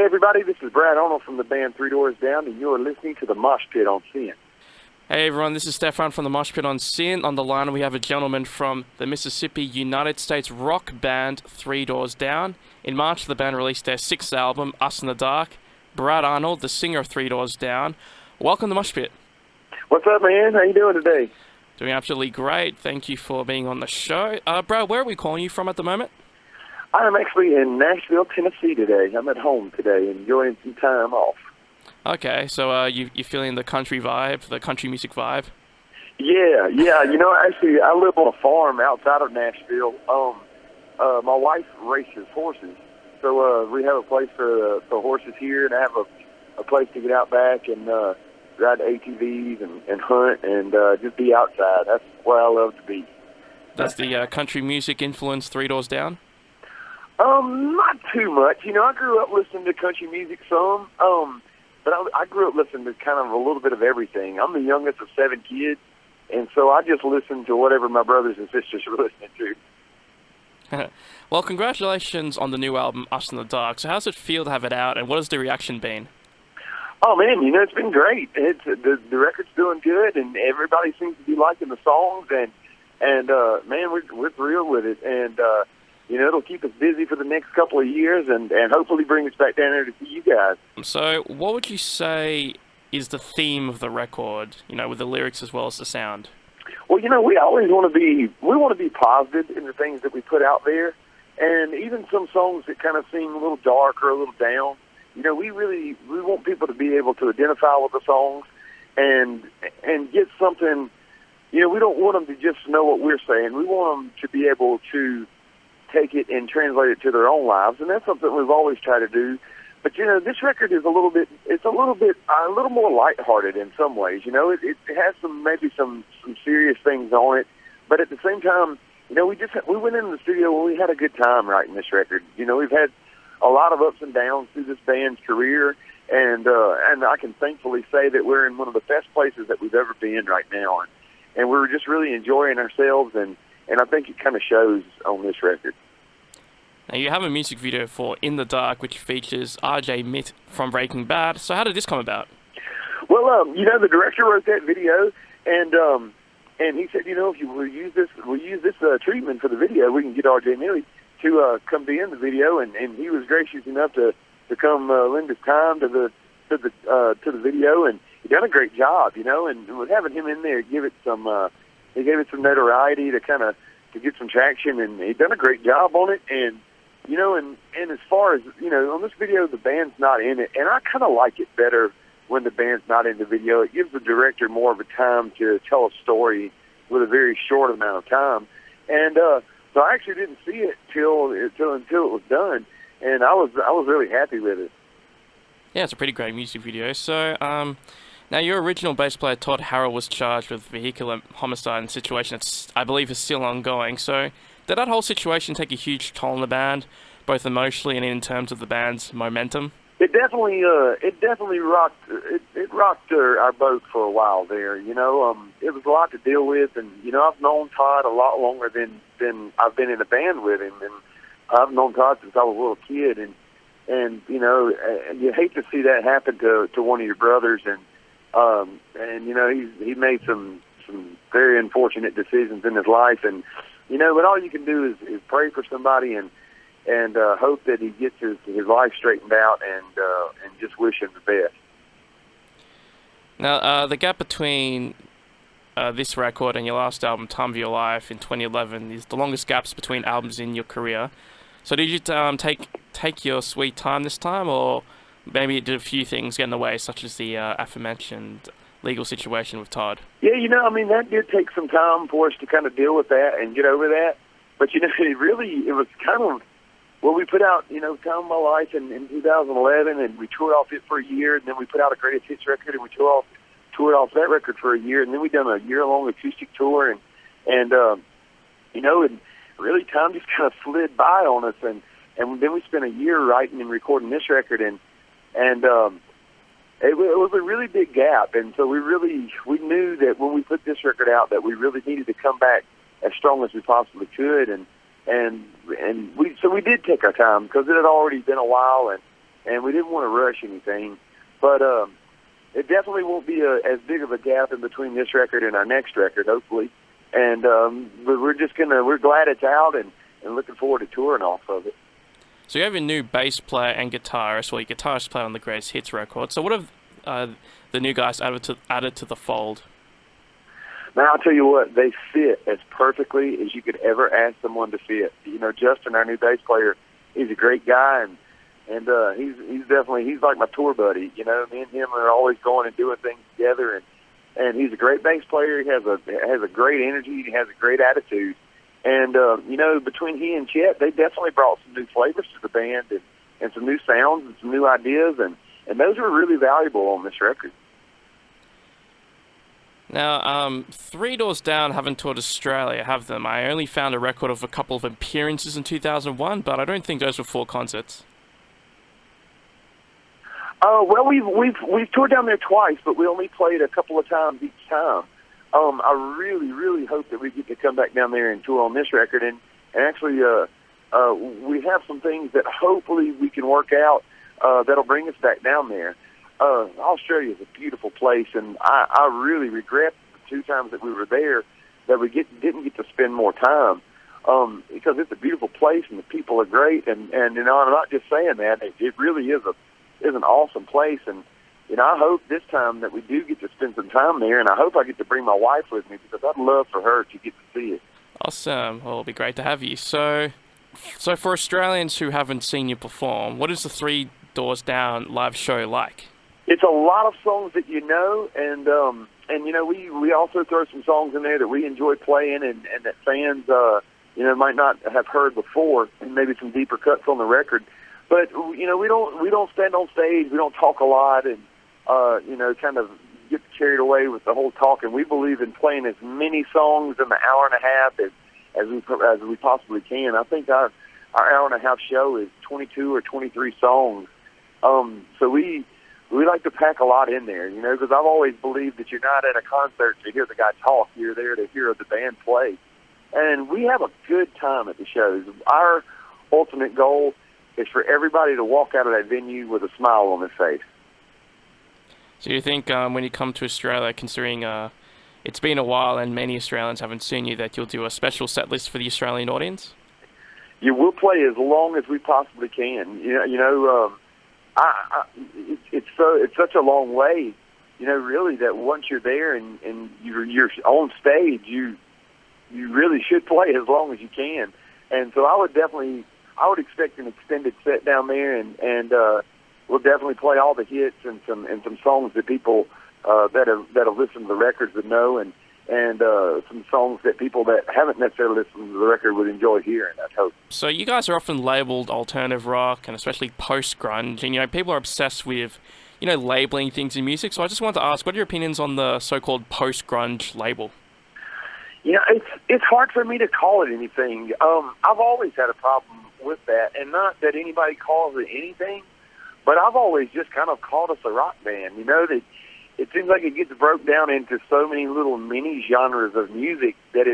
everybody, this is Brad Arnold from the band Three Doors Down, and you're listening to the Moshpit on Sin. Hey everyone, this is Stefan from the Moshpit on Sin. On the line we have a gentleman from the Mississippi United States rock band Three Doors Down. In March, the band released their sixth album, Us in the Dark. Brad Arnold, the singer of Three Doors Down. Welcome to Moshpit. What's up, man? How you doing today? Doing absolutely great. Thank you for being on the show. Brad, where are we calling you from at the moment? I'm actually in Nashville, Tennessee today. I'm at home today, enjoying some time off. Okay, so you're feeling the country vibe, the country music vibe? Yeah. You know, actually, I live on a farm outside of Nashville. My wife races horses, so we have a place for horses here, and I have a place to get out back and ride ATVs and hunt and just be outside. That's where I love to be. Does the country music influence Three Doors Down? Not too much. You know, I grew up listening to country music some, but I grew up listening to kind of a little bit of everything. I'm the youngest of 7 kids, and so I just listened to whatever my brothers and sisters were listening to. Well, congratulations on the new album, Us in the Dark. So how's it feel to have it out, and what has the reaction been? Oh, man, you know, it's been great. The record's doing good, and everybody seems to be liking the songs, and man, we're thrilled with it, and you know, it'll keep us busy for the next couple of years and hopefully bring us back down there to see you guys. So what would you say is the theme of the record, you know, with the lyrics as well as the sound? Well, you know, we always want to be positive in the things that we put out there. And even some songs that kind of seem a little dark or a little down, you know, we want people to be able to identify with the songs and get something. You know, we don't want them to just know what we're saying. We want them to be able to take it and translate it to their own lives, and that's something we've always tried to do. But you know, this record is a little more lighthearted in some ways. You know, it has maybe some serious things on it, but at the same time, you know, we went into the studio and we had a good time writing this record. You know, we've had a lot of ups and downs through this band's career, and I can thankfully say that we're in one of the best places that we've ever been right now, and we're just really enjoying ourselves, and I think it kind of shows on this record. Now, you have a music video for In the Dark, which features RJ Mitte from Breaking Bad. So how did this come about? Well, you know, the director wrote that video, and he said, you know, if we'll use this treatment for the video, we can get RJ Mitte to come be in the video, and he was gracious enough to come lend his time to the video, and he done a great job, you know, and with having him in there, he gave it some notoriety to get some traction, and he done a great job on it. And you know, and as far as, you know, on this video, the band's not in it, and I kind of like it better when the band's not in the video. It gives the director more of a time to tell a story with a very short amount of time. And so I actually didn't see it until it was done, and I was really happy with it. Yeah, it's a pretty great music video. So now your original bass player Todd Harrell was charged with vehicular homicide, in a situation that I believe is still ongoing. So did that whole situation take a huge toll on the band, both emotionally and in terms of the band's momentum? It definitely rocked. It rocked our boat for a while there. You know, it was a lot to deal with, and you know, I've known Todd a lot longer than I've been in a band with him, and I've known Todd since I was a little kid, and you know, and you hate to see that happen to one of your brothers, and you know, he made some very unfortunate decisions in his life, and you know, but all you can do is pray for somebody and hope that he gets his life straightened out, and just wish him the best. Now, the gap between this record and your last album, Time of Your Life, in 2011, is the longest gaps between albums in your career. So did you take your sweet time this time, or maybe did a few things get in the way, such as the aforementioned legal situation with Todd? Yeah, you know, I mean, that did take some time for us to kind of deal with that and get over that. But, you know, it was kind of, well, we put out, you know, Time of My Life in 2011, and we toured off it for a year, and then we put out a greatest hits record, and we toured off that record for a year, and then we done a year-long acoustic tour, and you know, and really time just kind of slid by on us, and then we spent a year writing and recording this record, and it was a really big gap, and so we knew that when we put this record out that we really needed to come back as strong as we possibly could, and we did take our time because it had already been a while, and we didn't want to rush anything. But it definitely won't be as big of a gap in between this record and our next record, hopefully. And but we're glad it's out and looking forward to touring off of it. So you have a new bass player and guitarist, well, your guitarist played on the Greatest Hits record. So what have the new guys added to the fold? Now, I'll tell you what, they fit as perfectly as you could ever ask someone to fit. You know, Justin, our new bass player, he's a great guy, and he's like my tour buddy. You know, me and him are always going and doing things together, and he's a great bass player. He has a great energy. He has a great attitude. And, you know, between he and Chet, they definitely brought some new flavors to the band and some new sounds and some new ideas, and those were really valuable on this record. Now, Three Doors Down haven't toured Australia, have them? I only found a record of a couple of appearances in 2001, but I don't think those were full concerts. Well, we've toured down there twice, but we only played a couple of times each time. I really, really hope that we get to come back down there and tour on this record, and actually, we have some things that hopefully we can work out that'll bring us back down there. Australia is a beautiful place, and I really regret the 2 times that we were there that we didn't get to spend more time, because it's a beautiful place and the people are great, and you know, I'm not just saying that, it really is an awesome place, and you know, I hope this time that we do get to spend some time there, and I hope I get to bring my wife with me, because I'd love for her to get to see it. Awesome. Well, it'll be great to have you. So for Australians who haven't seen you perform, what is the Three Doors Down live show like? It's a lot of songs that you know, and you know, we also throw some songs in there that we enjoy playing and that fans you know, might not have heard before, and maybe some deeper cuts on the record. But you know, we don't stand on stage, we don't talk a lot, and you know, kind of get carried away with the whole talking. We believe in playing as many songs in the hour and a half as we possibly can. I think our hour and a half show is 22 or 23 songs. So we like to pack a lot in there, you know, because I've always believed that you're not at a concert to hear the guy talk. You're there to hear the band play. And we have a good time at the shows. Our ultimate goal is for everybody to walk out of that venue with a smile on their face. So you think when you come to Australia, considering it's been a while and many Australians haven't seen you, that you'll do a special set list for the Australian audience? You will play as long as we possibly can. You know, it's such a long way, you know, really, that once you're there and you're on stage, you really should play as long as you can. And so I would expect an extended set down there, and we'll definitely play all the hits and some songs that people that have listened to the records would know, and some songs that people that haven't necessarily listened to the record would enjoy hearing, I hope. So you guys are often labeled alternative rock and especially post-grunge, and you know, people are obsessed with, you know, labeling things in music. So I just wanted to ask, what are your opinions on the so-called post-grunge label? You know, it's hard for me to call it anything. I've always had a problem with that, and not that anybody calls it anything, but I've always just kind of called us a rock band. You know, that it seems like it gets broke down into so many little mini genres of music that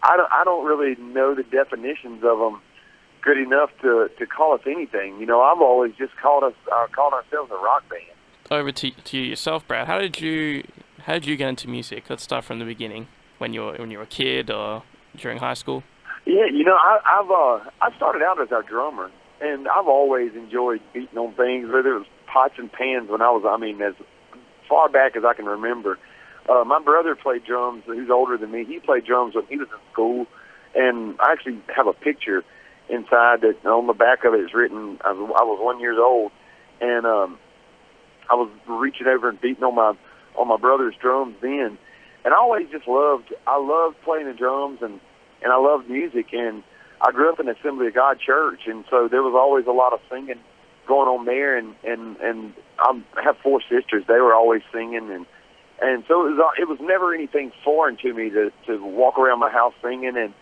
I don't really know the definitions of them good enough to call us anything. You know, I've always just called ourselves a rock band. Over to you yourself, Brad. How did you get into music? Let's start from the beginning. When you were a kid or during high school? Yeah, you know, I started out as our drummer, and I've always enjoyed beating on things, whether it was pots and pans when as far back as I can remember. My brother played drums, who's older than me. He played drums when he was in school, and I actually have a picture inside that on the back of it is written, I was 1 year old, and I was reaching over and beating on my brother's drums then. And I always just loved playing the drums, and I loved music, and I grew up in an Assembly of God church, and so there was always a lot of singing going on there, and I have 4 sisters. They were always singing, and so it was never anything foreign to me to walk around my house singing. And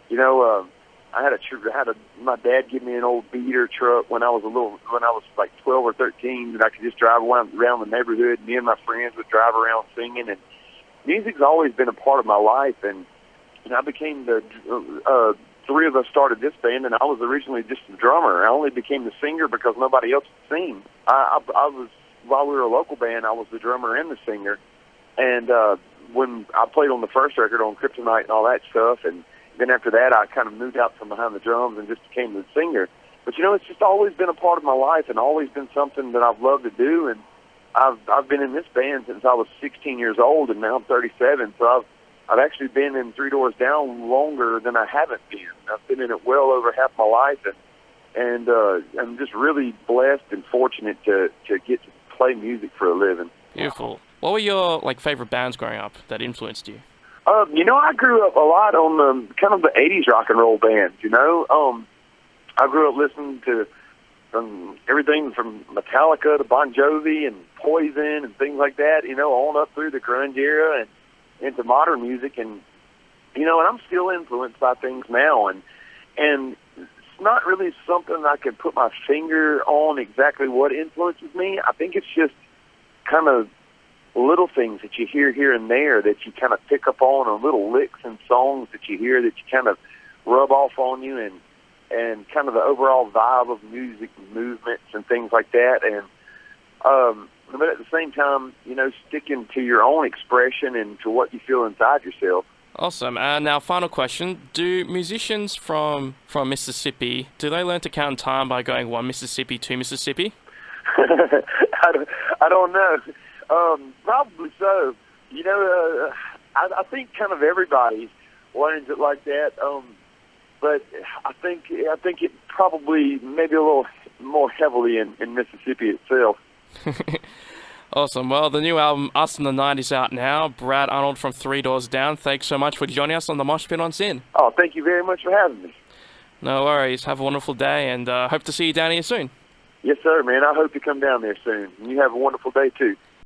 you know, my dad give me an old beater truck when I was like 12 or 13, and I could just drive around the neighborhood. Me and my friends would drive around singing, and music's always been a part of my life, and I became the three of us started this band, and I was originally just the drummer. I only became the singer because nobody else could sing. I was, while we were a local band, I was the drummer and the singer. And when I played on the first record on Kryptonite and all that stuff, and then after that I kind of moved out from behind the drums and just became the singer. But, you know, it's just always been a part of my life and always been something that I've loved to do. And I've been in this band since I was 16 years old, and now I'm 37, so I've actually been in Three Doors Down longer than I haven't been. I've been in it well over half my life, and I'm just really blessed and fortunate to get to play music for a living. Beautiful. What were your favorite bands growing up that influenced you? You know, I grew up a lot on kind of the 80s rock and roll bands, you know. I grew up listening to everything from Metallica to Bon Jovi and Poison and things like that, you know, on up through the grunge era and into modern music. And, you know, and I'm still influenced by things now. And it's not really something I can put my finger on exactly what influences me. I think it's just kind of little things that you hear here and there that you kind of pick up on, or little licks and songs that you hear that you kind of rub off on you, and kind of the overall vibe of music and movements and things like that. And but at the same time, you know, sticking to your own expression and to what you feel inside yourself. Awesome. And now, final question. Do musicians from Mississippi, do they learn to count time by going one Mississippi, two Mississippi? I don't know. Probably so. You know, I think kind of everybody learns it like that. But I think it probably maybe a little more heavily in Mississippi itself. Awesome. Well, the new album, Us in the 90s, out now. Brad Arnold from Three Doors Down, thanks so much for joining us on the Moshpit on Sin. Oh, thank you very much for having me. No worries. Have a wonderful day, and hope to see you down here soon. Yes, sir, man. I hope you come down there soon. And you have a wonderful day, too.